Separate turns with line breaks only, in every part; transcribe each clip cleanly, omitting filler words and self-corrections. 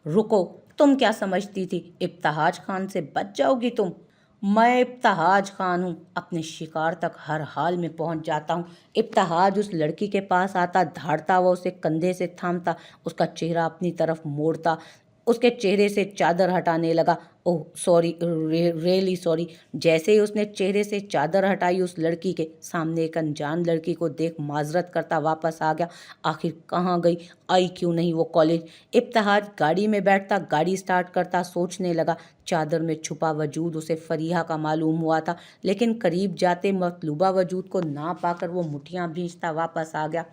रुको, तुम क्या समझती थी इब्तिहाज खान से बच जाओगी तुम? मैं इब्तिहाज खान हूँ, अपने शिकार तक हर हाल में पहुँच जाता हूँ। इब्तिहाज उस लड़की के पास आता, धाड़ता, वह उसे कंधे से थामता, उसका चेहरा अपनी तरफ मोड़ता, उसके चेहरे से चादर हटाने लगा। Oh sorry, really sorry. जैसे ही उसने चेहरे से चादर हटाई, उस लड़की के सामने एक अनजान लड़की को देख माजरत करता वापस आ गया। आखिर कहाँ गई, आई क्यों नहीं वो कॉलेज? इब्तिहाज गाड़ी में बैठता, गाड़ी स्टार्ट करता, सोचने लगा। चादर में छुपा वजूद उसे फरीहा का मालूम हुआ था, लेकिन करीब जाते मतलूबा वजूद को ना पाकर वो मुठियां भींचता वापस आ गया।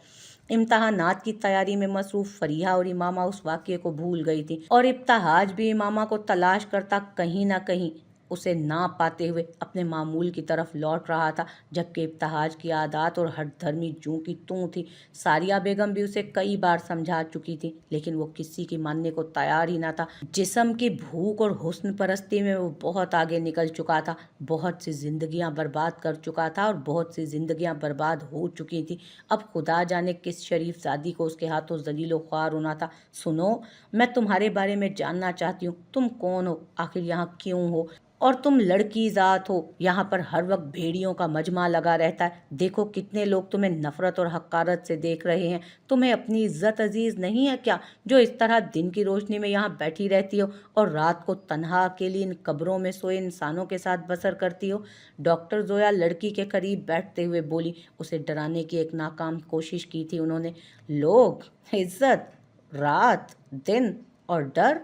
इम्तहानात की तैयारी में मसरूफ फरीहा और इमामा उस वाक़ये को भूल गई थी, और इब्तिहाज भी इमामा को तलाश करता कहीं ना कहीं उसे ना पाते हुए अपने मामूल की तरफ लौट रहा था। जबकि इब्तिहाज की आदत और हठ धर्मी जूं की तूं थी। सारिया बेगम भी उसे कई बार समझा चुकी थी, लेकिन वो किसी की मानने को तैयार ही ना था। जिस्म की भूख और हुस्न परस्ती में वो बहुत आगे निकल चुका था, बहुत सी जिंदगियां बर्बाद कर चुका था और बहुत सी जिंदगियां बर्बाद हो चुकी थी। अब खुदा जाने किस शरीफ ज़ादी को उसके हाथों जलीलो ख्वार होना था। सुनो, मैं तुम्हारे बारे में जानना चाहती हूँ। तुम कौन हो, आखिर यहाँ क्यों हो, और तुम लड़की ज़ात हो। यहाँ पर हर वक्त भेड़ियों का मजमा लगा रहता है। देखो कितने लोग तुम्हें नफ़रत और हकारत से देख रहे हैं। तुम्हें अपनी इज्जत अजीज़ नहीं है क्या, जो इस तरह दिन की रोशनी में यहाँ बैठी रहती हो और रात को तन्हा अकेली इन कब्रों में सोए इंसानों के साथ बसर करती हो? डॉक्टर जोया लड़की के करीब बैठते हुए बोली। उसे डराने की एक नाकाम कोशिश की थी उन्होंने। लोग, इज्जत, रात, दिन और डर।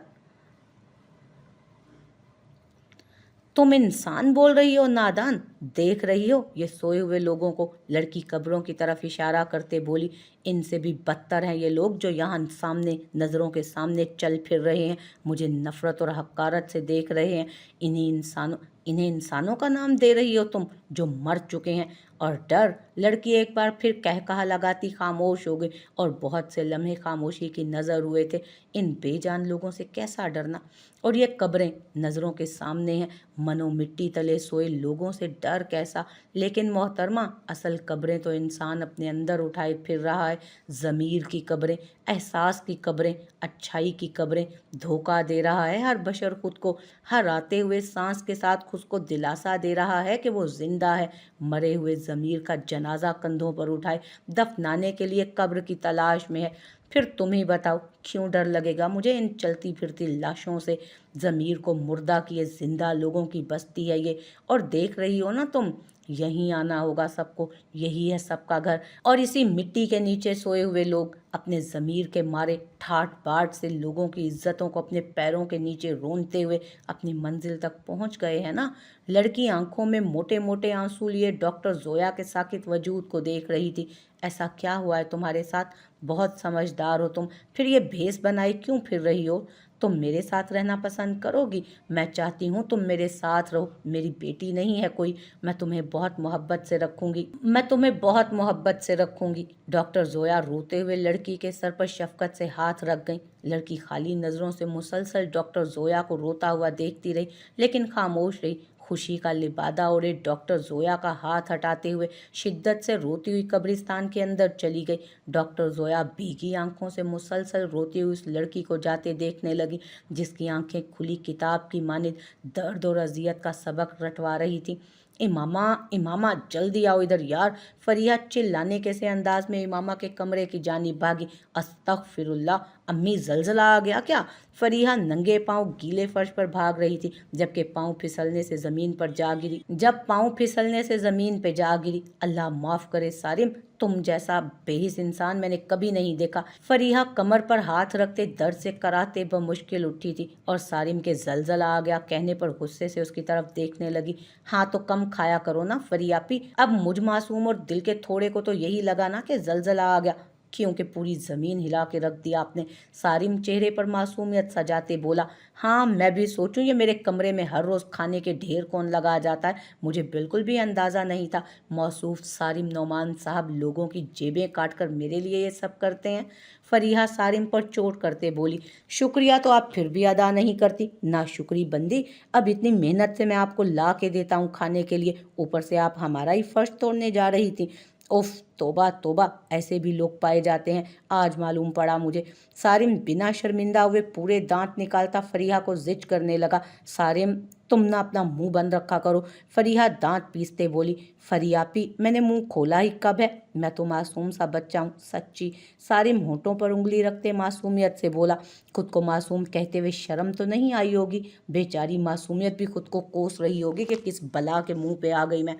तुम इंसान बोल रही हो नादान? देख रही हो ये सोए हुए लोगों को? लड़की कब्रों की तरफ इशारा करते बोली। इनसे भी बदतर हैं ये लोग जो यहाँ सामने, नज़रों के सामने चल फिर रहे हैं, मुझे नफ़रत और हकारत से देख रहे हैं। इन्हें इंसानों का नाम दे रही हो तुम, जो मर चुके हैं? और डर? लड़की एक बार फिर कह कहा लगाती खामोश हो गई, और बहुत से लम्हे खामोशी की नज़र हुए थे। इन बेजान लोगों से कैसा डरना? और ये कब्रें नज़रों के सामने हैं, मनो मिट्टी तले सोए लोगों से डर कैसा? लेकिन मोहतरमा, असल कब्रें तो इंसान अपने अंदर उठाए फिर रहा है। ज़मीर की कब्रें, एहसास की कब्रें, अच्छाई की कब्रें। धोखा दे रहा है हर बशर खुद को, हर आते हुए सांस के साथ खुद को दिलासा दे रहा है कि वो जिंदा है। मरे हुए ज़मीर का जनाजा कंधों पर उठाए दफनाने के लिए कब्र की तलाश में है। फिर तुम ही बताओ, क्यों डर लगेगा मुझे इन चलती फिरती लाशों से? ज़मीर को मुर्दा किए जिंदा लोगों की बस्ती है ये, और देख रही हो ना तुम, यहीं आना होगा सबको, यही है सबका घर। और इसी मिट्टी के नीचे सोए हुए लोग अपने ज़मीर के मारे ठाट बाट से लोगों की इज्जतों को अपने पैरों के नीचे रोनते हुए अपनी मंजिल तक पहुंच गए हैं ना? लड़की आंखों में मोटे मोटे आंसू लिए डॉक्टर जोया के साकित वजूद को देख रही थी। ऐसा क्या हुआ है तुम्हारे साथ? बहुत समझदार हो तुम, फिर ये भेस बनाए क्यों फिर रही हो? तुम मेरे साथ रहना पसंद करोगी? मैं चाहती हूँ तुम मेरे साथ रहो। मेरी बेटी नहीं है कोई, मैं तुम्हें बहुत मोहब्बत से रखूंगी, मैं तुम्हें बहुत मोहब्बत से रखूंगी। डॉक्टर जोया रोते हुए लड़की के सर पर शफकत से हाथ रख गई। लड़की खाली नज़रों से मुसलसल डॉक्टर जोया को रोता हुआ देखती रही, लेकिन खामोश रही। खुशी का लिबादा ओढ़े डॉक्टर जोया का हाथ हटाते हुए शिद्दत से रोती हुई कब्रिस्तान के अंदर चली गई। डॉक्टर जोया भीगी आंखों से मुसलसल रोती हुई उस लड़की को जाते देखने लगी, जिसकी आंखें खुली किताब की मानिंद दर्द और अजियत का सबक रटवा रही थी। इमामा, इमामा, जल्दी आओ इधर यार! फरिया चिल्लाने के से अंदाज में इमामा के कमरे की जानिब भागी। अस्तगफिरुल्लाह, अम्मी जलजला आ गया क्या? फरीहा नंगे पांव गीले फर्श पर भाग रही थी, जबकि पांव फिसलने से जमीन पर जा गिरी जब पांव फिसलने से जमीन पे जा गिरी। अल्लाह माफ करे सारिम, तुम जैसा बेहिस इंसान मैंने कभी नहीं देखा। फरीहा कमर पर हाथ रखते दर्द से कराहते बमुश्किल उठी थी, और सारिम के जलजला आ गया कहने पर गुस्से से उसकी तरफ देखने लगी। हाँ तो कम खाया करो ना फरियापी, अब मुझ मासूम और दिल के थोड़े को तो यही लगा ना कि जलजला आ गया, क्योंकि पूरी ज़मीन हिला के रख दिया आपने। सारिम चेहरे पर मासूमियत सजाते बोला। हाँ मैं भी सोचूं ये मेरे कमरे में हर रोज़ खाने के ढेर कौन लगा जाता है, मुझे बिल्कुल भी अंदाज़ा नहीं था। मौसूफ सारिम नौमान साहब लोगों की जेबें काट कर मेरे लिए ये सब करते हैं। फरीहा सारिम पर चोट करते बोली। शुक्रिया तो आप फिर भी अदा नहीं करती, ना शुक्री बंदी। अब इतनी मेहनत से मैं आपको ला के देता हूँ खाने के लिए, ऊपर से आप हमारा ही फर्श तोड़ने जा रही थी। उफ, तौबा तौबा, ऐसे भी लोग पाए जाते हैं, आज मालूम पड़ा मुझे। सारिम बिना शर्मिंदा हुए पूरे दांत निकालता फरीहा को जिच करने लगा। सारिम, तुम ना अपना मुंह बंद रखा करो। फरीहा दांत पीसते बोली। फरियापी, मैंने मुंह खोला ही कब है, मैं तो मासूम सा बच्चा हूँ, सच्ची। सारिम होठों पर उंगली रखते मासूमियत से बोला। खुद को मासूम कहते हुए शर्म तो नहीं आई होगी? बेचारी मासूमियत भी खुद को कोस रही होगी कि किस बला के मुंह पे आ गई मैं।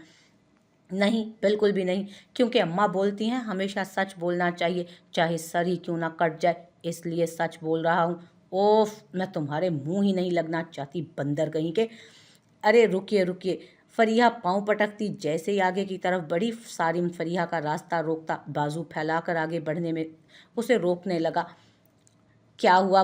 नहीं, बिल्कुल भी नहीं, क्योंकि अम्मा बोलती हैं हमेशा सच बोलना चाहिए, चाहे सर ही क्यों ना कट जाए, इसलिए सच बोल रहा हूँ। ओफ, मैं तुम्हारे मुंह ही नहीं लगना चाहती, बंदर कहीं के। अरे रुकिए रुकिए। फरीहा पाँव पटकती जैसे ही आगे की तरफ बढ़ी, सारिम फरीहा का रास्ता रोकता बाजू फैलाकर आगे बढ़ने में उसे रोकने लगा। क्या हुआ?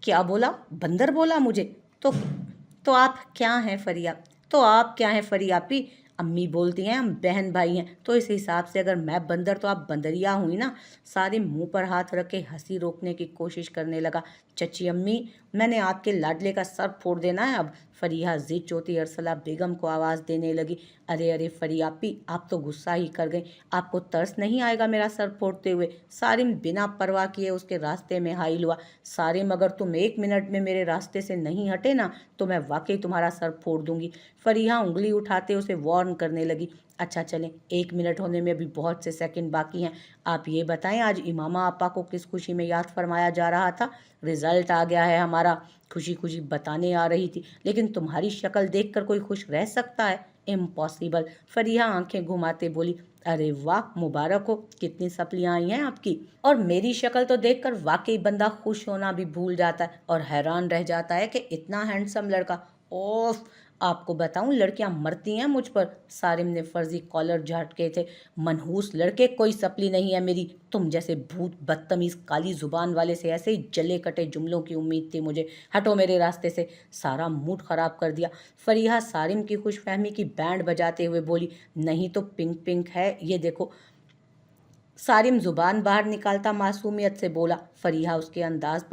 क्या बोला? बंदर बोला मुझे? तो आप क्या हैं फरिया? तो आप क्या हैं फरियापी? अम्मी बोलती हैं हम बहन भाई हैं, तो इस हिसाब से अगर मैं बंदर तो आप बंदरिया हुई ना। सारे मुंह पर हाथ रख के हंसी रोकने की कोशिश करने लगा। चची अम्मी, मैंने आपके लाडले का सर फोड़ देना है अब। फरीहा जिद चोती अरसला बेगम को आवाज़ देने लगी। अरे अरे फरियापी, आप तो गुस्सा ही कर गई, आपको तरस नहीं आएगा मेरा सर फोड़ते हुए? सारिम बिना परवाह किए उसके रास्ते में हाइल हुआ। सारिम, अगर तुम 1 मिनट में मेरे रास्ते से नहीं हटे ना तो मैं वाकई तुम्हारा सर फोड़ दूंगी। फरीहा उंगली उठाते उसे वार्न करने लगी। अच्छा चलें, 1 मिनट होने में अभी बहुत से सेकंड बाकी हैं। आप ये बताएं, आज इमामा आपा को किस खुशी में याद फरमाया जा रहा था? रिजल्ट आ गया है हमारा, खुशी खुशी बताने आ रही थी, लेकिन तुम्हारी शक्ल देखकर कोई खुश रह सकता है? इम्पॉसिबल। फरीहा आंखें घुमाते बोली। अरे वाह, मुबारक हो, कितनी सप्लियां आई हैं आपकी। और मेरी शक्ल तो देखकर वाकई बंदा खुश होना भी भूल जाता है और हैरान रह जाता है कि इतना हैंडसम लड़का। ओफ, आपको बताऊं, लड़कियां मरती हैं मुझ पर। सारिम ने फर्जी कॉलर झटके थे। मनहूस लड़के, कोई सपली नहीं है मेरी। तुम जैसे भूत बदतमीज काली जुबान वाले से ऐसे ही जले कटे जुमलों की उम्मीद थी मुझे। हटो मेरे रास्ते से। सारा मूड खराब कर दिया। फरीहा सारिम की खुशफहमी की बैंड बजाते हुए बोली। नहीं तो पिंक पिंक है, ये देखो। सारिम जुबान बाहर निकालता मासूमियत से बोला। फरीहा उसके अंदाज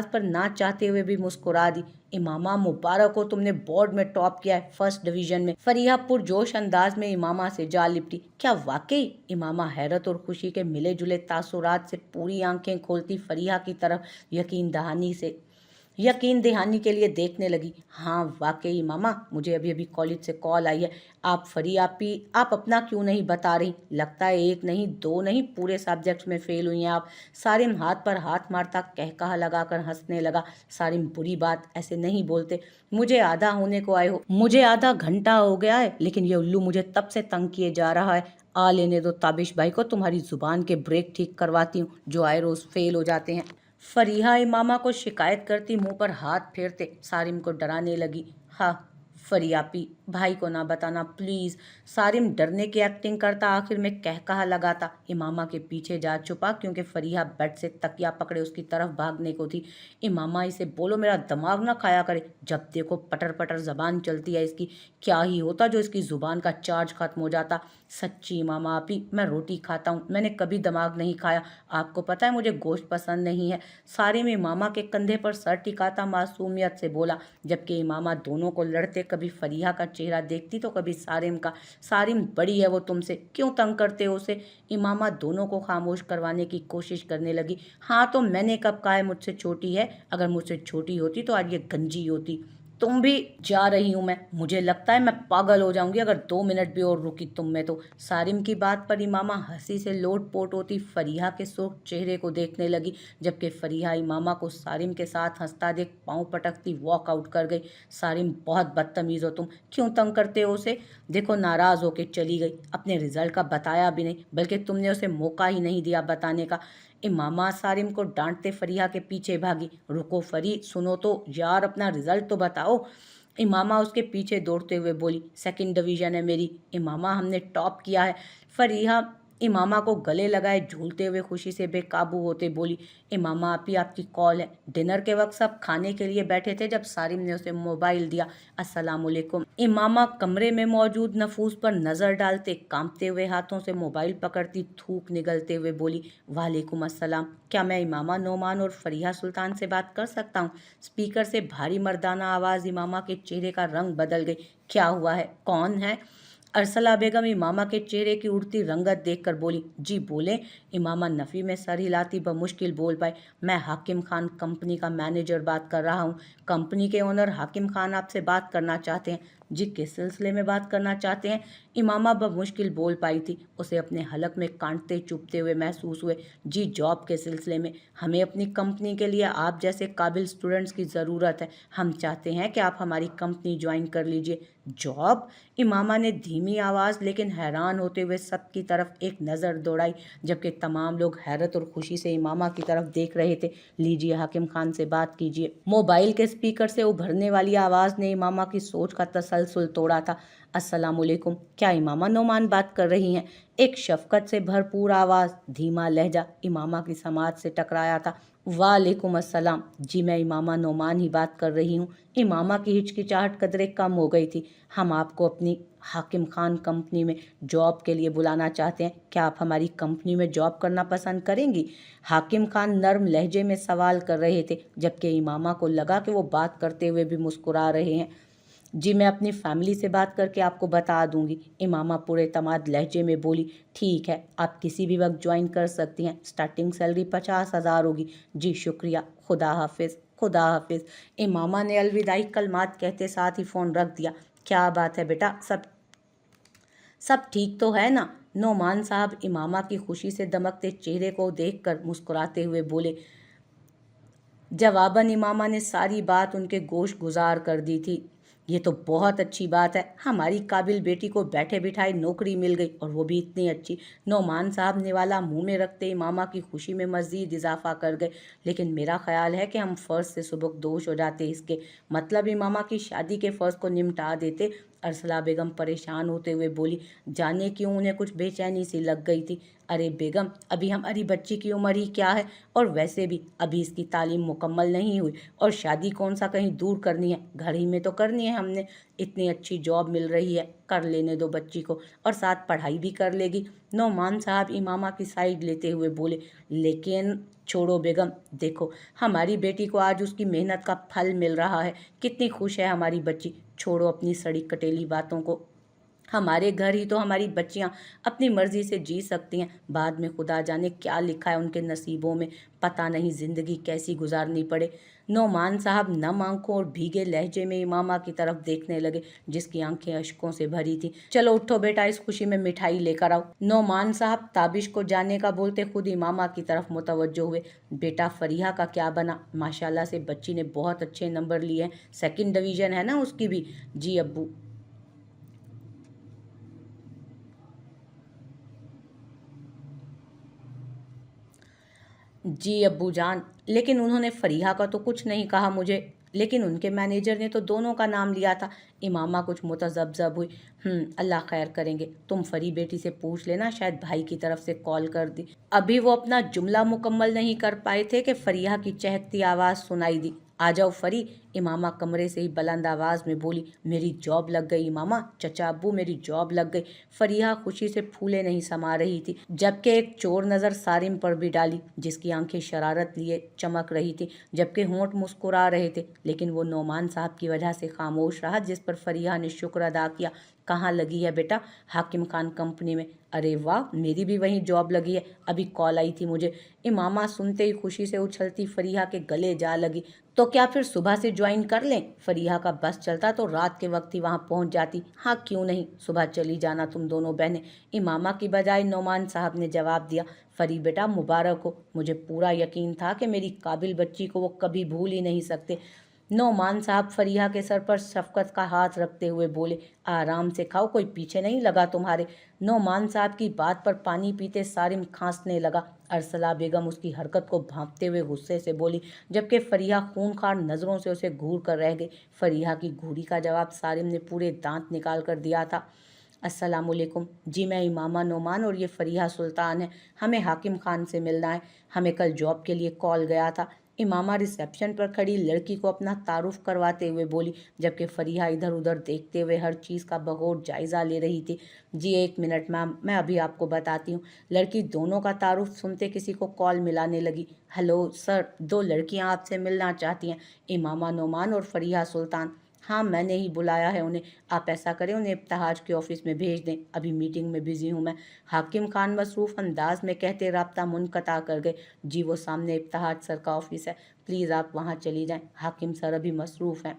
पर नाच चाहते हुए भी मुस्कुरा दी। इमामा मुबारक हो, तुमने बोर्ड में टॉप किया है, फर्स्ट डिवीजन में। फरीहा पुरजोश अंदाज में इमामा से जा लिपटी। क्या वाकई? इमामा हैरत और खुशी के मिले जुले तासुरात से पूरी आंखें खोलती फरीहा की तरफ यकीन दहानी के लिए देखने लगी। हाँ वाकई मामा, मुझे अभी अभी कॉलेज से कॉल आई है। आप अपना क्यों नहीं बता रही? लगता है 1 नहीं 2 नहीं, पूरे सब्जेक्ट्स में फेल हुई हैं आप। सारिम हाथ पर हाथ मारता कहकहा लगाकर हंसने लगा। सारिम, बुरी बात, ऐसे नहीं बोलते। मुझे आधा होने को आए हो, मुझे आधा घंटा हो गया है, लेकिन ये उल्लू मुझे तब से तंग किए जा रहा है। आ लेने दो ताबिश भाई को, तुम्हारी जुबान के ब्रेक ठीक करवाती हूँ जो आए रोज फेल हो जाते हैं। फरीहा इमामा को शिकायत करती मुंह पर हाथ फेरते सारिम को डराने लगी। हाँ, फरियापी, भाई को ना बताना प्लीज। सारिम डरने की एक्टिंग करता आखिर में कहकहा लगाता इमामा के पीछे जा छुपा, क्योंकि फरीहा बेड से तकिया पकड़े उसकी तरफ भागने को थी। इमामा, इसे बोलो मेरा दिमाग ना खाया करे, जब देखो पटर पटर जबान चलती है इसकी। क्या ही होता जो इसकी जुबान का चार्ज खत्म हो जाता। सच्ची इमामा आपी, मैं रोटी खाता हूँ, मैंने कभी दिमाग नहीं खाया। आपको पता है मुझे गोश्त पसंद नहीं है। सारिम इमामा के कंधे पर सर टिकाता मासूमियत से बोला, जबकि इमामा दोनों को लड़ते कभी फरीहा का चेहरा देखती तो कभी सारिम का। सारिम, बड़ी है वो तुमसे, क्यों तंग करते हो उसे? इमामा दोनों को खामोश करवाने की कोशिश करने लगी। हाँ तो मैंने कब कहा है मुझसे छोटी है? अगर मुझसे छोटी होती तो आज ये गंजी होती। तुम भी। जा रही हूँ मैं, मुझे लगता है मैं पागल हो जाऊंगी अगर 2 मिनट भी और रुकी तुम में तो। सारिम की बात पर इमामा हंसी से लोटपोट होती फरीहा के सुर्ख चेहरे को देखने लगी, जबकि फरीहा इमामा को सारिम के साथ हंसता देख पाँव पटकती वॉक आउट कर गई। सारिम, बहुत बदतमीज़ हो तुम, क्यों तंग करते हो उसे? देखो नाराज़ होके चली गई, अपने रिजल्ट का बताया भी नहीं, बल्कि तुमने उसे मौका ही नहीं दिया बताने का। इमामा सारिम को डांटते फरीहा के पीछे भागी। रुको फरी, सुनो तो यार, अपना रिजल्ट तो बताओ। इमामा उसके पीछे दौड़ते हुए बोली। 2nd डिवीजन है मेरी इमामा, हमने टॉप किया है। फरीहा इमामा को गले लगाए झूलते हुए खुशी से बेकाबू होते बोली। इमामा आपी, आपकी कॉल है। डिनर के वक्त सब खाने के लिए बैठे थे जब सारिम ने उसे मोबाइल दिया। अस्सलामुअलैकुम। इमामा कमरे में मौजूद नफूस पर नज़र डालते कांपते हुए हाथों से मोबाइल पकड़ती थूक निगलते हुए बोली। वालेकुम अस्सलाम, क्या मैं इमामा नोमान और फरीहा सुल्तान से बात कर सकता हूँ? स्पीकर से भारी मर्दाना आवाज़ इमामा के चेहरे का रंग बदल गई। क्या हुआ है? कौन है? अरसला बेगम इमामा के चेहरे की उड़ती रंगत देखकर बोली, जी बोले। इमामा नफ़ी में सर हिलाती बमुश्किल बोल पाई, मैं हाकिम खान कंपनी का मैनेजर बात कर रहा हूँ। कंपनी के ओनर हाकिम खान आपसे बात करना चाहते हैं। जी किस सिलसिले में बात करना चाहते हैं? इमामा बमुश्किल बोल पाई थी। उसे अपने हलक में कांटते चुभते हुए महसूस हुए। जी जॉब के सिलसिले में। हमें अपनी कंपनी के लिए आप जैसे काबिल स्टूडेंट्स की ज़रूरत है। हम चाहते हैं कि आप हमारी कंपनी ज्वाइन कर लीजिए। जॉब? इमामा ने धीमी आवाज़ लेकिन हैरान होते हुए सबकी तरफ एक नज़र दौड़ाई, जबकि तमाम लोग हैरत और खुशी से इमामा की तरफ देख रहे थे। लीजिए हाकिम खान से बात कीजिए। मोबाइल के स्पीकर से उभरने वाली आवाज़ ने इमामा की सोच का तसलसल तोड़ा था। अस्सलामुअलैकुम, क्या इमामा नोमान बात कर रही हैं? एक शफकत से भरपूर आवाज़, धीमा लहजा इमामा की समात से टकराया था। वालेकुम अस्सलाम, जी मैं इमामा नोमान ही बात कर रही हूँ। इमामा की हिचकिचाहट कदरे कम हो गई थी। हम आपको अपनी हाकिम खान कंपनी में जॉब के लिए बुलाना चाहते हैं। क्या आप हमारी कंपनी में जॉब करना पसंद करेंगी? हाकिम खान नर्म लहजे में सवाल कर रहे थे, जबकि इमामा को लगा कि वो बात करते हुए भी मुस्कुरा रहे हैं। जी मैं अपनी फैमिली से बात करके आपको बता दूंगी, इमामा पूरे तमाद लहजे में बोली। ठीक है, आप किसी भी वक्त ज्वाइन कर सकती हैं। स्टार्टिंग सैलरी 50,000 होगी। जी शुक्रिया, खुदा हाफिज़, खुदा हाफिज़। इमामा ने अलविदाई कलमात कहते साथ ही फ़ोन रख दिया। क्या बात है बेटा, सब ठीक तो है ना? नोमान साहब इमामा की खुशी से दमकते चेहरे को देखकर मुस्कुराते हुए बोले। जवाबन इमामा ने सारी बात उनके गोश गुजार कर दी थी। ये तो बहुत अच्छी बात है, हमारी काबिल बेटी को बैठे बिठाए नौकरी मिल गई, और वो भी इतनी अच्छी। नोमान साहब निवाला मुंह में रखते इमामा की खुशी में मज़ीद इजाफा कर गए। लेकिन मेरा ख्याल है कि हम फ़र्ज़ से सुबकदोश हो जाते इसके, मतलब इमामा की शादी के फ़र्ज़ को निपटा देते। अरसला बेगम परेशान होते हुए बोली। जाने क्यों उन्हें कुछ बेचैनी सी लग गई थी। अरे बेगम, अभी हमारी बच्ची की उम्र ही क्या है, और वैसे भी अभी इसकी तालीम मुकम्मल नहीं हुई, और शादी कौन सा कहीं दूर करनी है, घर ही में तो करनी है हमने। इतनी अच्छी जॉब मिल रही है, कर लेने दो बच्ची को, और साथ पढ़ाई भी कर लेगी। नौमान साहब इमामा की साइड लेते हुए बोले। लेकिन छोड़ो बेगम, देखो हमारी बेटी को आज उसकी मेहनत का फल मिल रहा है। कितनी खुश है हमारी बच्ची। छोड़ो अपनी सड़ी कटेली बातों को। हमारे घर ही तो हमारी बच्चियां अपनी मर्जी से जी सकती हैं। बाद में खुदा जाने क्या लिखा है उनके नसीबों में, पता नहीं ज़िंदगी कैसी गुजारनी पड़े। नौमान साहब नम आंखों और भीगे लहजे में इमामा की तरफ देखने लगे, जिसकी आंखें अश्कों से भरी थी। चलो उठो बेटा, इस खुशी में मिठाई लेकर आओ। नौमान साहब ताबिश को जाने का बोलते खुद इमामा की तरफ मुतवज्जो हुए। बेटा फरीहा का क्या बना? माशाल्लाह से बच्ची ने बहुत अच्छे नंबर लिए हैं, सेकंड डिवीज़न है ना उसकी भी। जी अब्बू। जी अब्बू जान, लेकिन उन्होंने फरीहा का तो कुछ नहीं कहा मुझे। लेकिन उनके मैनेजर ने तो दोनों का नाम लिया था। इमामा कुछ मुतज़ब्ज़ब हुई। अल्लाह खैर करेंगे, तुम फरी बेटी से पूछ लेना, शायद भाई की तरफ से कॉल कर दी। अभी वो अपना जुमला मुकम्मल नहीं कर पाए थे कि फरीहा की चहकती आवाज़ सुनाई दी। आ जाओ फरी। इमामा कमरे से ही बुलंद आवाज़ में बोली। मेरी जॉब लग गई इमामा, चचा अब्बू मेरी जॉब लग गई। फरीहा खुशी से फूले नहीं समा रही थी, जबकि एक चोर नज़र सारिम पर भी डाली, जिसकी आंखें शरारत लिए चमक रही थी, जबकि होंठ मुस्कुरा रहे थे। लेकिन वो नौमान साहब की वजह से खामोश रहा, जिस पर फरीहा ने शुक्र अदा किया। कहाँ लगी है बेटा? हाकिम खान कंपनी में। अरे वाह, मेरी भी वहीं जॉब लगी है, अभी कॉल आई थी मुझे। इमामा सुनते ही खुशी से उछलती फरीहा के गले जा लगी। तो क्या फिर सुबह से ज्वाइन कर लें? फरीहा का बस चलता तो रात के वक्त ही वहाँ पहुँच जाती। हाँ क्यों नहीं, सुबह चली जाना तुम दोनों बहनें। इमामा की बजाय नौमान साहब ने जवाब दिया। फरी बेटा मुबारक हो, मुझे पूरा यकीन था कि मेरी काबिल बच्ची को वो कभी भूल ही नहीं सकते। नौमान साहब फरीहा के सर पर शफकत का हाथ रखते हुए बोले। आराम से खाओ, कोई पीछे नहीं लगा तुम्हारे। नौमान साहब की बात पर पानी पीते सारिम खांसने लगा। अरसला बेगम उसकी हरकत को भांपते हुए गुस्से से बोली, जबकि फरीहा खूनखार नज़रों से उसे घूर कर रह गई। फरीहा की घूरी का जवाब सारिम ने पूरे दांत निकाल कर दिया था। अस्सलामुअलैकुम, जी मैं इमामा नोमान और ये फरीहा सुल्तान है। हमें हाकिम खान से मिलना है। हमें कल जॉब के लिए कॉल गया था। इमामा रिसेप्शन पर खड़ी लड़की को अपना तारुफ करवाते हुए बोली, जबकि फरीहा इधर उधर देखते हुए हर चीज़ का बगौर जायज़ा ले रही थी। जी एक मिनट मैम, मैं अभी आपको बताती हूँ। लड़की दोनों का तारुफ सुनते किसी को कॉल मिलाने लगी। हेलो सर, दो लड़कियाँ आपसे मिलना चाहती हैं, इमामा नोमान और फरीहा सुल्तान। हाँ, मैंने ही बुलाया है उन्हें। आप ऐसा करें, उन्हें इब्तिहाज के ऑफिस में भेज दें, अभी मीटिंग में बिजी हूँ मैं। हाकिम खान मसरूफ़ अंदाज में कहते राब्ता मुनक़ता कर गए। जी वो सामने इब्तिहाज सर का ऑफिस है, प्लीज़ आप वहाँ चली जाएं, हाकिम सर अभी मसरूफ़ हैं।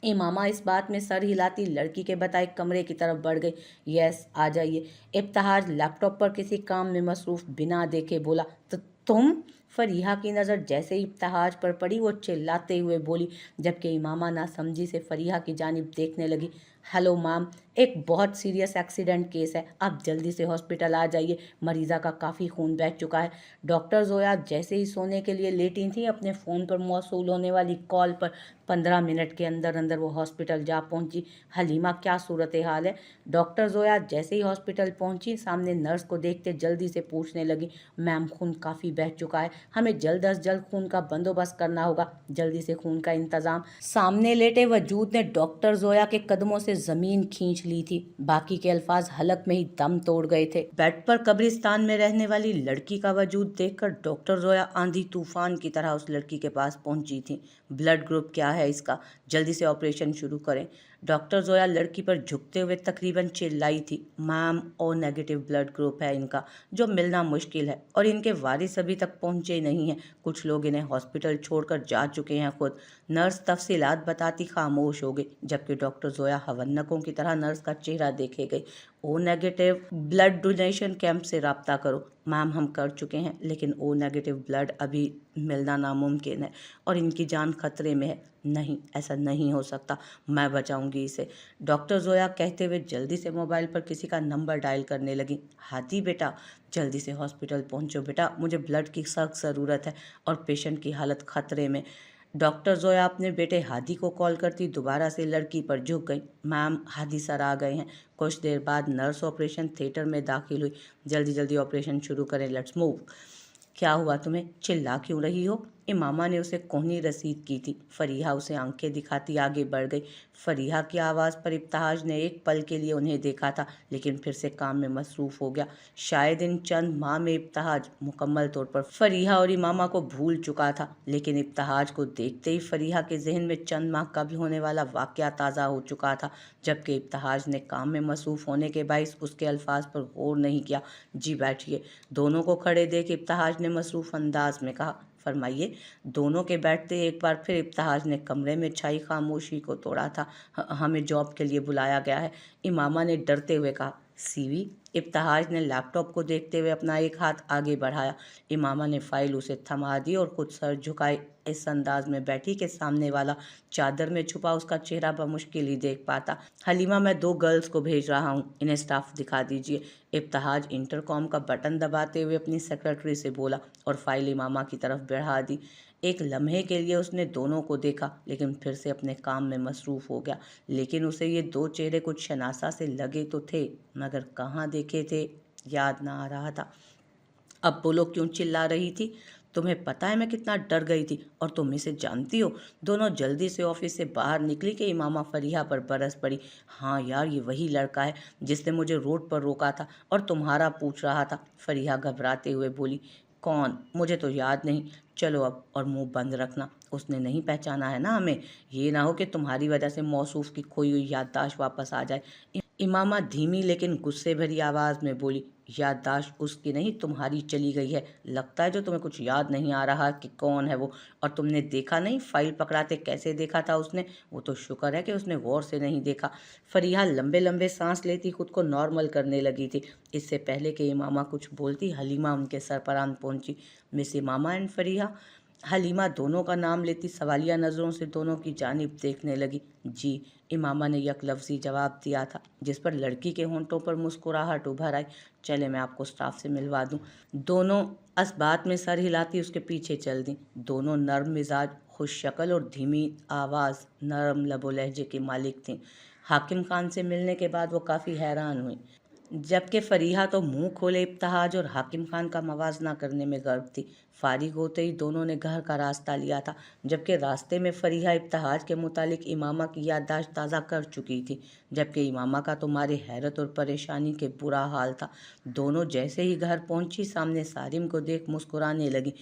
इमामा इस बात में सर हिलाती लड़की के बताए कमरे की तरफ बढ़ गई। यस, आ जाइए। इब्तिहाज लैपटॉप पर किसी काम में मसरूफ बिना देखे बोला, तो तुम? फरीहा की नज़र जैसे ही इब्तिहाज पर पड़ी वो चिल्लाते हुए बोली, जबकि इमामा नासमझी से फरीहा की जानिब देखने लगी। हेलो मैम, एक बहुत सीरियस एक्सीडेंट केस है, आप जल्दी से हॉस्पिटल आ जाइए, मरीज़ा का काफ़ी खून बह चुका है। डॉक्टर जोया जैसे ही सोने के लिए लेटी थी, अपने फ़ोन पर मौसूल होने वाली कॉल पर 15 मिनट के अंदर अंदर वो हॉस्पिटल जा पहुंची। हलीमा, क्या सूरत हाल है? डॉक्टर जोया जैसे ही हॉस्पिटल पहुंची, सामने नर्स को देखते जल्दी से पूछने लगी, मैम खून काफ़ी बह चुका है, हमें जल्द अज जल्द खून का बंदोबस्त करना होगा, जल्दी से खून का इंतज़ाम। सामने लेटे वजूद ने डॉक्टर जोया के कदमों से ज़मीन खींच ली थी, बाकी के अल्फाज हलक में ही दम तोड़ गए थे। बेड पर कब्रिस्तान में रहने वाली लड़की का वजूद देखकर डॉक्टर जोया आंधी तूफान की तरह उस लड़की के पास पहुंची थी। ब्लड ग्रुप क्या है इसका? जल्दी से ऑपरेशन शुरू करें। डॉक्टर जोया लड़की पर झुकते हुए तकरीबन चिल्लाई थी, ma'am O negative blood group है इनका, जो मिलना मुश्किल है, और इनके वारिस अभी तक पहुंचे नहीं हैं। कुछ लोग इन्हें हॉस्पिटल छोड़कर जा चुके हैं खुद। नर्स तफसीलात बताती खामोश हो गई, जबकि डॉक्टर जोया हवन्नकों की तरह नर्स का चेहरा देखे गई। O negative blood donation camp से रब्ता करो। मैम हम कर चुके हैं, लेकिन ओ नेगेटिव ब्लड अभी मिलना नामुमकिन है और इनकी जान खतरे में है। नहीं, ऐसा नहीं हो सकता, मैं बचाऊंगी इसे। डॉक्टर जोया कहते हुए जल्दी से मोबाइल पर किसी का नंबर डायल करने लगी। हादी बेटा, जल्दी से हॉस्पिटल पहुंचो बेटा, मुझे ब्लड की सख्त ज़रूरत है और पेशेंट की हालत खतरे में। डॉक्टर जोया अपने बेटे हादी को कॉल करती दोबारा से लड़की पर झुक गई। मैम हादी सर आ गए हैं। कुछ देर बाद नर्स ऑपरेशन थिएटर में दाखिल हुई। जल्दी जल्दी ऑपरेशन शुरू करें, लेट्स मूव। क्या हुआ तुम्हें, चिल्ला क्यों रही हो? इमामा ने उसे कोहनी रसीद की थी। फरीहा उसे आंखें दिखाती आगे बढ़ गई। फरीहा की आवाज़ पर इब्तिहाज ने एक पल के लिए उन्हें देखा था, लेकिन फिर से काम में मसरूफ़ हो गया। शायद इन चंद माह में इब्तिहाज मुकम्मल तौर पर फरीहा और इमामा को भूल चुका था, लेकिन इब्तिहाज को देखते ही फरीहा के जहन में चंद माह कभी होने वाला वाक़या ताज़ा हो चुका था, जबकि इब्तिहाज ने काम में मसरूफ़ होने के बाइस उसके अल्फाज पर गौर नहीं किया। जी बैठिए। दोनों को खड़े देख इब्तिहाज ने मसरूफ़ अंदाज में कहा। फरमाइए। दोनों के बैठते एक बार फिर इब्तिहाज ने कमरे में छाई खामोशी को तोड़ा था। हमें जॉब के लिए बुलाया गया है, इमामा ने डरते हुए कहा। सीवी? इब्तिहाज ने लैपटॉप को देखते हुए अपना एक हाथ आगे बढ़ाया। इमामा ने फाइल उसे थमा दी और खुद सर झुकाए इस अंदाज में बैठी कि सामने वाला चादर में छुपा उसका चेहरा बमुश्किल ही देख पाता। हलीमा, मैं 2 गर्ल्स को भेज रहा हूँ, इन्हें स्टाफ दिखा दीजिए। इब्तिहाज इंटरकॉम का बटन दबाते हुए अपनी सेक्रेटरी से बोला और फाइल इमामा की तरफ बढ़ा दी। एक लम्हे के लिए उसने दोनों को देखा, लेकिन फिर से अपने काम में मसरूफ़ हो गया। लेकिन उसे ये 2 चेहरे कुछ शनासा से लगे तो थे, मगर कहाँ देखे थे याद ना आ रहा था। अब बोलो, क्यों चिल्ला रही थी? तुम्हें पता है मैं कितना डर गई थी, और तुम इसे जानती हो? दोनों जल्दी से ऑफिस से बाहर निकली कि इमामा फरीहा पर बरस पड़ी। हाँ यार, ये वही लड़का है जिसने मुझे रोड पर रोका था और तुम्हारा पूछ रहा था। फरीहा घबराते हुए बोली। कौन? मुझे तो याद नहीं। चलो अब, और मुंह बंद रखना, उसने नहीं पहचाना है ना हमें। ये ना हो कि तुम्हारी वजह से मौसूफ की खोई हुई याददाश्त वापस आ जाए। इमामा धीमी लेकिन गुस्से भरी आवाज़ में बोली। याददाश्त उसकी नहीं, तुम्हारी चली गई है। लगता है जो तुम्हें कुछ याद नहीं आ रहा कि कौन है वो। और तुमने देखा नहीं फाइल पकड़ाते कैसे देखा था उसने? वो तो शुक्र है कि उसने गौर से नहीं देखा। फरीहा लंबे लंबे सांस लेती खुद को नॉर्मल करने लगी थी। इससे पहले कि इमामा कुछ बोलती, हलीमा उनके सरपरान पहुंची। Miss Imama and Fariha. हलीमा दोनों का नाम लेती सवालिया नज़रों से दोनों की जानिब देखने लगी। जी, इमामा ने यकलफ्ज़ी जवाब दिया था, जिस पर लड़की के होंठों पर मुस्कुराहट उभर आई। चले, मैं आपको स्टाफ से मिलवा दूं। दोनों असबात में सर हिलाती उसके पीछे चल दी। दोनों नर्म मिजाज, खुश शक्ल और धीमी आवाज़, नरम लबो लहजे की मालिक थीं। हाकिम खान से मिलने के बाद वो काफ़ी हैरान हुई, जबकि फरीहा तो मुंह खोले इब्तिहाज और हाकिम खान का मवाजना करने में गर्व थी। फारिग होते ही दोनों ने घर का रास्ता लिया था, जबकि रास्ते में फरीहा इब्तिहाज के मुतालिक इमामा की याददाश्त ताज़ा कर चुकी थी, जबकि इमामा का तो मारे हैरत और परेशानी के बुरा हाल था। दोनों जैसे ही घर पहुंची, सामने सारिम को देख मुस्कुराने लगी,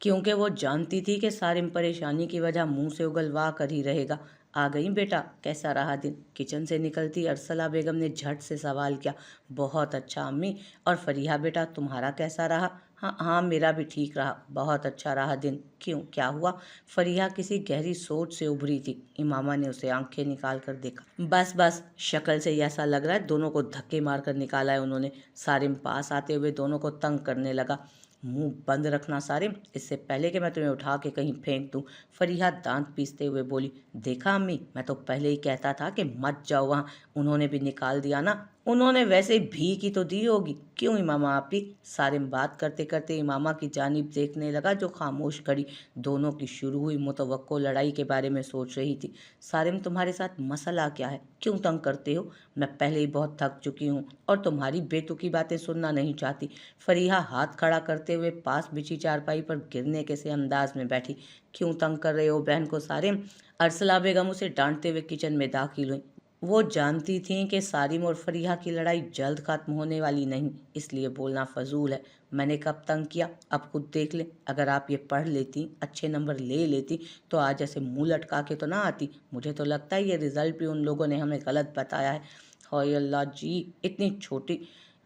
क्योंकि वो जानती थी कि सारिम परेशानी की वजह मुंह से उगलवा कर ही रहेगा। आ गई बेटा, कैसा रहा दिन? किचन से निकलती अरसला बेगम ने झट से सवाल किया। बहुत अच्छा अम्मी। और फरीहा बेटा, तुम्हारा कैसा रहा? हाँ हाँ, मेरा भी ठीक रहा, बहुत अच्छा रहा दिन। क्यों, क्या हुआ? फरीहा किसी गहरी सोच से उभरी थी। इमामा ने उसे आंखें निकाल कर देखा। बस बस, शक्ल से ही ऐसा लग रहा है दोनों को धक्के मार कर निकाला है उन्होंने। सारिम पास आते हुए दोनों को तंग करने लगा। मुंह बंद रखना सारिम, इससे पहले कि मैं तुम्हें उठा के कहीं फेंक दूं। फरीहा दांत पीसते हुए बोली। देखा अम्मी, मैं तो पहले ही कहता था कि मत जाओ वहाँ, उन्होंने भी निकाल दिया ना। उन्होंने वैसे भी की तो दी होगी, क्यों इमामा आपी? सारिम बात करते करते इमामा की जानिब देखने लगा जो खामोश खड़ी दोनों की शुरू हुई मुतवक्को लड़ाई के बारे में सोच रही थी। सारिम, तुम्हारे साथ मसला क्या है? क्यों तंग करते हो? मैं पहले ही बहुत थक चुकी हूँ और तुम्हारी बेतुकी बातें सुनना नहीं चाहती। फरीहा हाथ खड़ा करते हुए पास बिछी चारपाई पर गिरने के से अंदाज में बैठी। क्यों तंग कर रहे हो बहन को सारिम? अरसला बेगम उसे डांटते हुए किचन में दाखिल हुई। वो जानती थीं कि सारिम और फरीहा की लड़ाई जल्द खत्म होने वाली नहीं, इसलिए बोलना फजूल है। मैंने कब तंग किया, अब खुद देख लें। अगर आप ये पढ़ लेती, अच्छे नंबर ले लेती, तो आज ऐसे मुंह लटका के तो ना आती। मुझे तो लगता है ये रिजल्ट भी उन लोगों ने हमें गलत बताया है। हाय अल्लाह जी,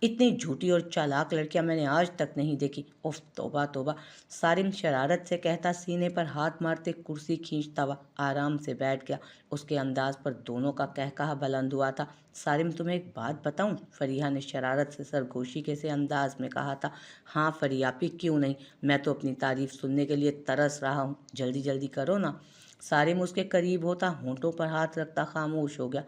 इतनी झूठी और चालाक लड़कियां मैंने आज तक नहीं देखी। उफ, तौबा तौबा। सारिम शरारत से कहता सीने पर हाथ मारते कुर्सी खींचता हुआ आराम से बैठ गया। उसके अंदाज पर दोनों का कहकहा बुलंद हुआ था। सारिम, तुम्हें एक बात बताऊं? फरीहा ने शरारत से सरगोशी के से अंदाज में कहा था। हाँ फरीयापी, क्यों नहीं, मैं तो अपनी तारीफ सुनने के लिए तरस रहा हूँ, जल्दी जल्दी करो ना। सारिम उसके करीब होता होंठों पर हाथ रखता खामोश हो गया।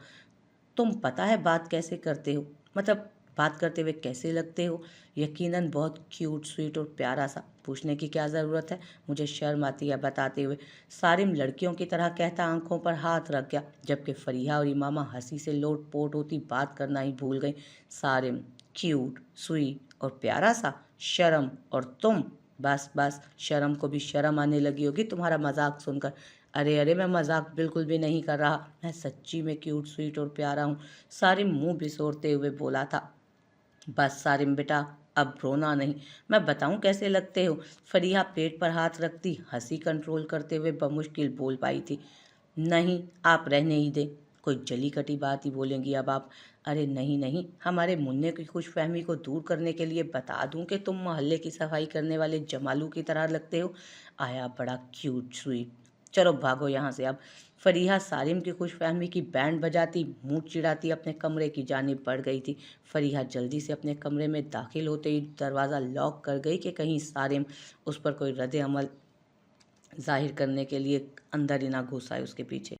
तुम पता है बात कैसे करते हो, मतलब बात करते हुए कैसे लगते हो? यकीनन बहुत क्यूट स्वीट और प्यारा सा। पूछने की क्या ज़रूरत है, मुझे शर्म आती है बताते हुए। सारिम लड़कियों की तरह कहता आंखों पर हाथ रख गया, जबकि फरीहा और इमामा हंसी से लोट पोट होती बात करना ही भूल गई। सारिम, क्यूट स्वीट और प्यारा सा? शर्म और तुम? बस बस, शर्म को भी शर्म आने लगी होगी तुम्हारा मजाक सुनकर। अरे अरे, मैं मजाक बिल्कुल भी नहीं कर रहा, मैं सच्ची में क्यूट स्वीट और प्यारा हूँ। सारिम मुंह बिसोरते हुए बोला था। बस सारिम बेटा, अब रोना नहीं, मैं बताऊं कैसे लगते हो? फरीहा पेट पर हाथ रखती हंसी कंट्रोल करते हुए बमुश्किल बोल पाई थी। नहीं, आप रहने ही दें, कोई जली कटी बात ही बोलेंगी अब आप। अरे नहीं नहीं, हमारे मुन्ने की खुशफहमी को दूर करने के लिए बता दूं कि तुम मोहल्ले की सफाई करने वाले जमालू की तरह लगते हो। आया बड़ा क्यूट स्वीट। चलो भागो यहाँ से अब। फरीहा सारिम की खुशफहमी की बैंड बजाती मुंह चिढ़ाती अपने कमरे की जानिब बढ़ गई थी। फरीहा जल्दी से अपने कमरे में दाखिल होते ही दरवाज़ा लॉक कर गई कि कहीं सारिम उस पर कोई रद्द अमल जाहिर करने के लिए अंदर ही ना घुस आए उसके पीछे।